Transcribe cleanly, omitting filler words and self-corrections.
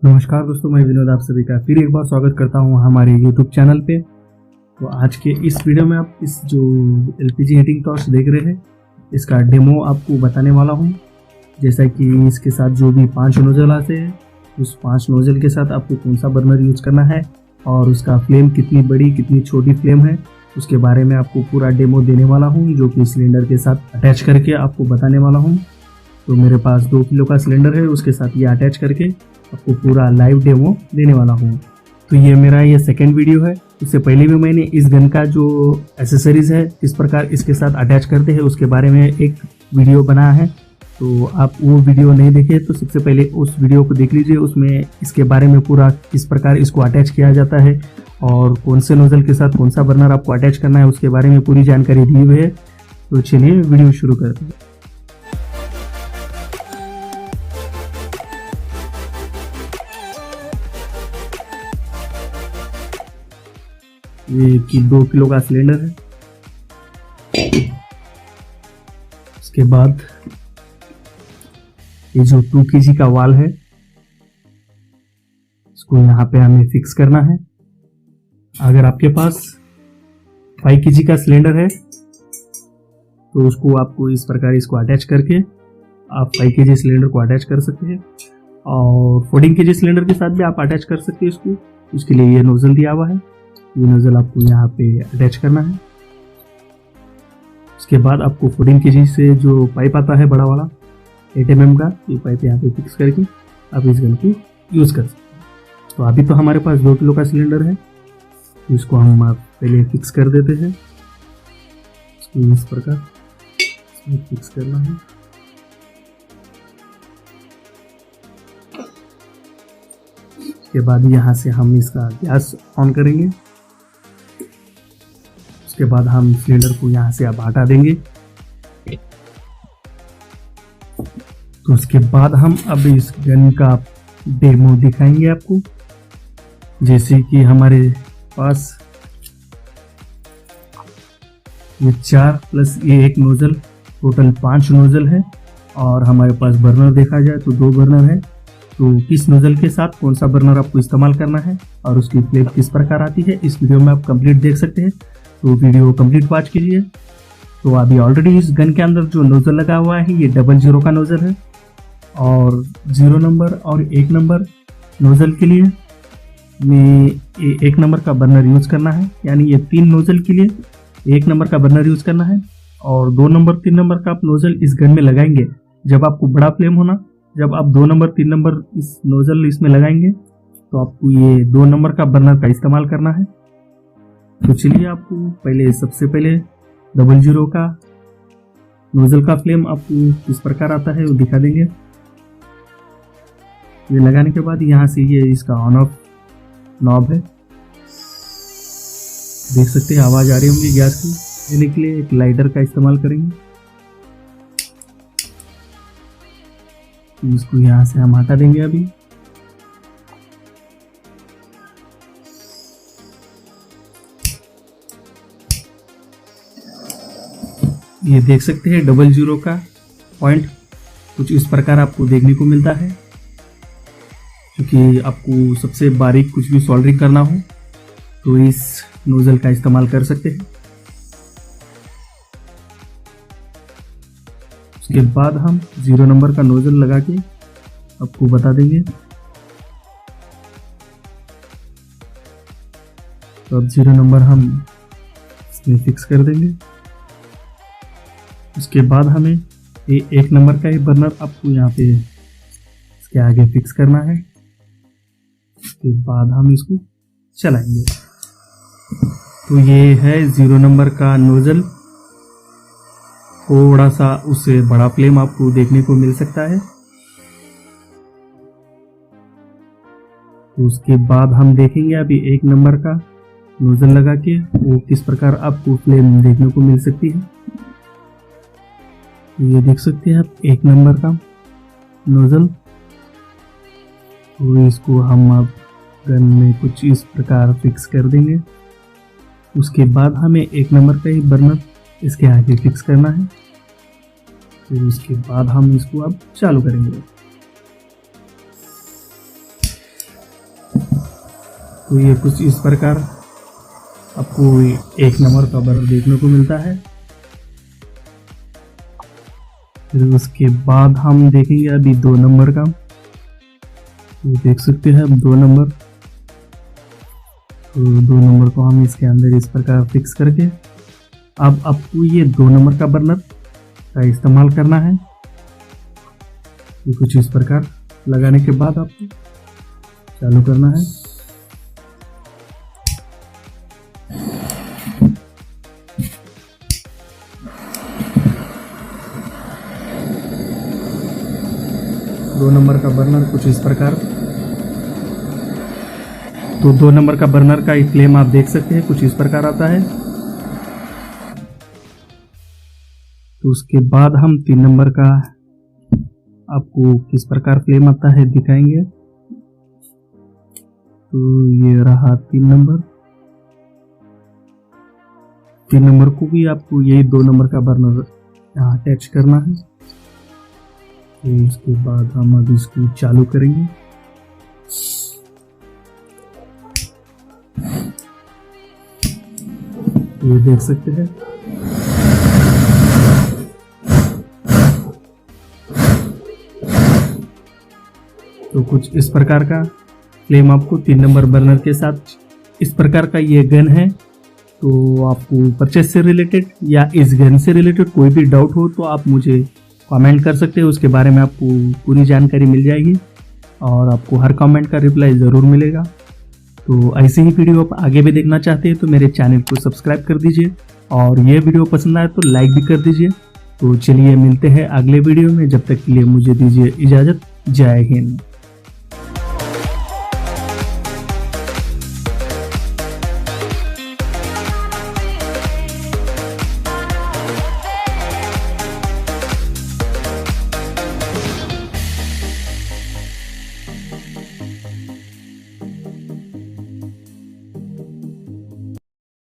नमस्कार दोस्तों, मैं विनोद आप सभी का फिर एक बार स्वागत करता हूं हमारे YouTube चैनल पे। तो आज के इस वीडियो में आप इस जो LPG हीटिंग टॉर्च देख रहे हैं, इसका डेमो आपको बताने वाला हूं। जैसा कि इसके साथ जो भी 5 नोजल आते हैं, उस 5 नोजल के साथ आपको कौन सा बर्नर यूज करना है और उसका फ्लेम कितनी बड़ी कितनी छोटी फ्लेम है, उसके बारे में आपको पूरा डेमो देने वाला हूँ, जो कि सिलेंडर के साथ अटैच करके आपको बताने वाला हूँ। तो मेरे पास 2 किलो का सिलेंडर है, उसके साथ ये अटैच करके आपको पूरा लाइव डेमो देने वाला हूँ। तो ये मेरा ये सेकंड वीडियो है। उससे पहले भी मैंने इस गन का जो एसेसरीज है, किस प्रकार इसके साथ अटैच करते हैं, उसके बारे में एक वीडियो बनाया है। तो आप वो वीडियो नहीं देखे तो सबसे पहले उस वीडियो को देख लीजिए। उसमें इसके बारे में पूरा किस प्रकार इसको अटैच किया जाता है और कौन से नोजल के साथ कौन सा बर्नर आपको अटैच करना है, उसके बारे में पूरी जानकारी दी हुई है। तो चलिए वीडियो शुरू करते हैं। ये 2 किलो का सिलेंडर है। उसके बाद ये जो 2 kg का वाल है, इसको यहाँ पे हमें फिक्स करना है। अगर आपके पास 5 kg का सिलेंडर है तो उसको आपको इस प्रकार इसको अटैच करके आप 5 kg सिलेंडर को अटैच कर सकते हैं, और 14 kg सिलेंडर के साथ भी आप अटैच कर सकते हैं इसको। उसके लिए ये नोजल दिया हुआ है, ये नोजल आपको यहाँ पे अटैच करना है। उसके बाद आपको 14 kg से जो पाइप आता है बड़ा वाला 8 mm का, ये पाइप यहाँ पे फिक्स करके आप इस गन को यूज कर सकते हैं। तो अभी तो हमारे पास 2 किलो का सिलेंडर है, तो इसको हम आप पहले फिक्स कर देते हैं। इसको इस प्रकार फिक्स करना है। उसके बाद यहाँ से हम इसका गैस ऑन करेंगे। उसके बाद हम सिलेंडर को यहाँ से अब हटा देंगे। तो उसके बाद हम अब इस गन का डेमो दिखाएंगे आपको। जैसे कि हमारे पास ये 4 प्लस ये 1 नोजल, टोटल 5 नोजल है, और हमारे पास बर्नर देखा जाए तो 2 बर्नर है। तो किस नोजल के साथ कौन सा बर्नर आपको इस्तेमाल करना है और उसकी फ्लेम किस प्रकार आती है, इस वीडियो में आप कंप्लीट देख सकते हैं। तो वीडियो कंप्लीट वॉच कीजिए। तो अभी ऑलरेडी इस गन के अंदर जो नोजल लगा हुआ है, ये 00 का नोजल है, और 0 नंबर और 1 नंबर नोजल के लिए में 1 नंबर का बर्नर यूज करना है। यानी ये 3 नोजल के लिए 1 नंबर का बर्नर यूज करना है, और 2 नंबर 3 नंबर का आप नोजल इस गन में लगाएंगे। जब आपको बड़ा फ्लेम होना, जब आप 2 नंबर 3 नंबर इस नोजल इसमें लगाएंगे, तो आपको ये 2 नंबर का बर्नर का इस्तेमाल करना है। तो चलिए आपको पहले सबसे पहले 00 का नोजल का फ्लेम आपको किस प्रकार आता है वो दिखा देंगे। ये लगाने के बाद यहाँ से ये इसका ऑन ऑफ नॉब है, देख सकते हैं आवाज आ रही होंगी गैस की। देने के लिए एक लाइटर का इस्तेमाल करेंगे। तो इसको यहाँ से हम हटा देंगे। अभी ये देख सकते हैं 00 का पॉइंट कुछ इस प्रकार आपको देखने को मिलता है। क्योंकि आपको सबसे बारीक कुछ भी सोल्डरिंग करना हो तो इस नोजल का इस्तेमाल कर सकते हैं। उसके बाद हम 0 नंबर का नोजल लगा के आपको बता देंगे। तो अब 0 नंबर हम इसमें फिक्स कर देंगे। उसके बाद हमें ये 1 नंबर का ही बर्नर आपको यहाँ पे इसके आगे फिक्स करना है। उसके बाद हम इसको चलाएंगे। तो ये है 0 नंबर का नोजल। थोड़ा सा उससे बड़ा फ्लेम आपको देखने को मिल सकता है। तो उसके बाद हम देखेंगे अभी 1 नंबर का नोजल लगा के वो किस प्रकार आपको फ्लेम देखने को मिल सकती है। ये देख सकते हैं आप 1 नंबर का नोजल। तो इसको हम अब गन में कुछ इस प्रकार फिक्स कर देंगे। उसके बाद हमें 1 नंबर का ही बर्नर इसके आगे फिक्स करना है। फिर उसके बाद हम इसको अब चालू करेंगे। तो ये कुछ इस प्रकार आपको 1 नंबर का बर्नर देखने को मिलता है। फिर उसके बाद हम देखेंगे अभी 2 नंबर का। तो देख सकते हैं अब 2 नंबर। तो 2 नंबर को हम इसके अंदर इस प्रकार फिक्स करके अब आपको ये 2 नंबर का बर्नर का इस्तेमाल करना है। ये कुछ इस प्रकार लगाने के बाद आपको चालू करना है। दो नंबर का बर्नर कुछ इस प्रकार। तो 2 नंबर का बर्नर का फ्लेम आप देख सकते हैं कुछ इस प्रकार आता है। तो उसके बाद हम 3 नंबर का आपको किस प्रकार फ्लेम आता है दिखाएंगे। तो ये रहा 3 नंबर। 3 नंबर को भी आपको यही 2 नंबर का बर्नर यहाँ अटैच करना है। तो उसके बाद हम अब इसको चालू करेंगे। ये देख सकते हैं तो कुछ इस प्रकार का फ्लेम आपको 3 नंबर बर्नर के साथ इस प्रकार का ये गन है। तो आपको परचेस से रिलेटेड या इस गन से रिलेटेड कोई भी डाउट हो तो आप मुझे कमेंट कर सकते हो। उसके बारे में आपको पूरी जानकारी मिल जाएगी और आपको हर कमेंट का रिप्लाई ज़रूर मिलेगा। तो ऐसे ही वीडियो आप आगे भी देखना चाहते हैं तो मेरे चैनल को सब्सक्राइब कर दीजिए और ये वीडियो पसंद आए तो लाइक भी कर दीजिए। तो चलिए मिलते हैं अगले वीडियो में, जब तक के लिए मुझे दीजिए इजाज़त। जय हिंद।